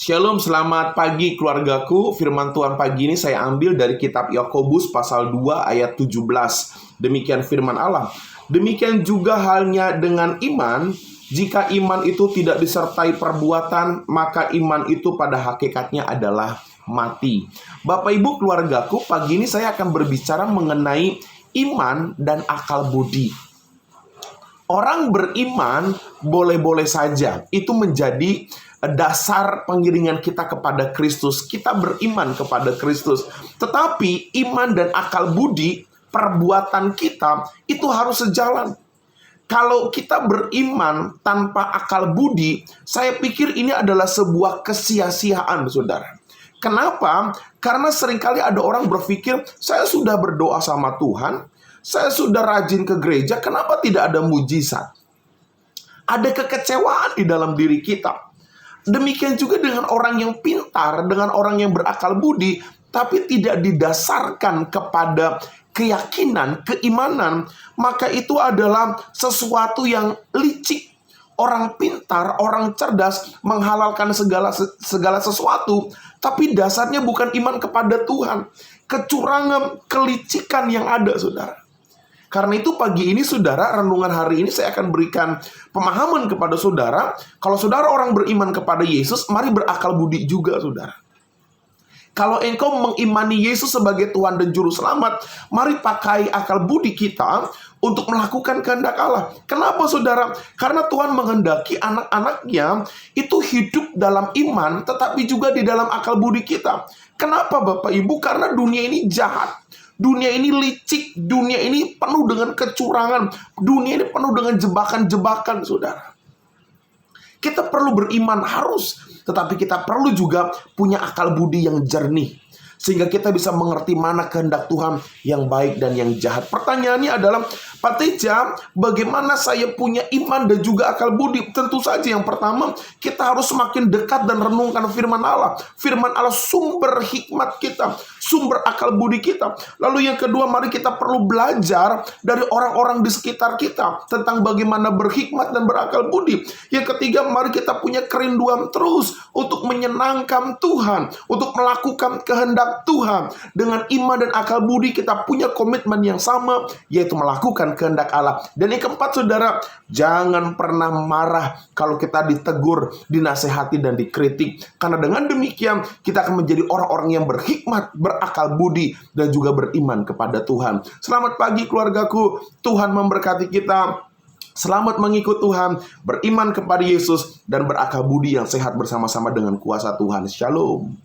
Shalom, selamat pagi keluargaku. Firman Tuhan pagi ini saya ambil dari kitab Yakobus pasal 2 ayat 17. Demikian firman Allah. Demikian juga halnya dengan iman. Jika iman itu tidak disertai perbuatan, maka iman itu pada hakikatnya adalah mati. Bapak Ibu keluargaku, pagi ini saya akan berbicara mengenai iman dan akal budi. Orang beriman boleh-boleh saja. Itu menjadi dasar pengiringan kita kepada Kristus. Kita beriman kepada Kristus. Tetapi iman dan akal budi, perbuatan kita, itu harus sejalan. Kalau kita beriman tanpa akal budi, saya pikir ini adalah sebuah kesia-siaan, saudara. Kenapa? Karena seringkali ada orang berpikir, saya sudah berdoa sama Tuhan, saya sudah rajin ke gereja, kenapa tidak ada mujizat? Ada kekecewaan di dalam diri kita. Demikian juga dengan orang yang pintar, dengan orang yang berakal budi, tapi tidak didasarkan kepada keyakinan, keimanan, maka itu adalah sesuatu yang licik. Orang pintar, orang cerdas menghalalkan segala sesuatu, tapi dasarnya bukan iman kepada Tuhan. Kecurangan, kelicikan yang ada, saudara. Karena itu pagi ini saudara, renungan hari ini saya akan berikan pemahaman kepada saudara. Kalau saudara orang beriman kepada Yesus, mari berakal budi juga, saudara. Kalau engkau mengimani Yesus sebagai Tuhan dan Juru Selamat, mari pakai akal budi kita untuk melakukan kehendak Allah. Kenapa saudara? Karena Tuhan menghendaki anak-anaknya itu hidup dalam iman, tetapi juga di dalam akal budi kita. Kenapa Bapak Ibu? Karena dunia ini jahat. Dunia ini licik, dunia ini penuh dengan kecurangan, dunia ini penuh dengan jebakan-jebakan, saudara. Kita perlu beriman harus, tetapi kita perlu juga punya akal budi yang jernih, sehingga kita bisa mengerti mana kehendak Tuhan yang baik dan yang jahat. Pertanyaannya adalah, Pak Teja, bagaimana saya punya iman dan juga akal budi? Tentu saja yang pertama, kita harus semakin dekat dan renungkan firman Allah. Firman Allah sumber hikmat kita, sumber akal budi kita. Lalu yang kedua, mari kita perlu belajar dari orang-orang di sekitar kita tentang bagaimana berhikmat dan berakal budi. Yang ketiga, mari kita punya kerinduan terus untuk menyenangkan Tuhan, untuk melakukan kehendak Tuhan. Dengan iman dan akal budi kita punya komitmen yang sama, yaitu melakukan kehendak Allah. Dan yang keempat, saudara, jangan pernah marah kalau kita ditegur, dinasehati, dan dikritik. Karena dengan demikian kita akan menjadi orang-orang yang berhikmat, berakal budi, dan juga beriman kepada Tuhan. Selamat pagi keluargaku, Tuhan memberkati kita. Selamat mengikut Tuhan, beriman kepada Yesus, dan berakal budi yang sehat bersama-sama dengan kuasa Tuhan. Shalom.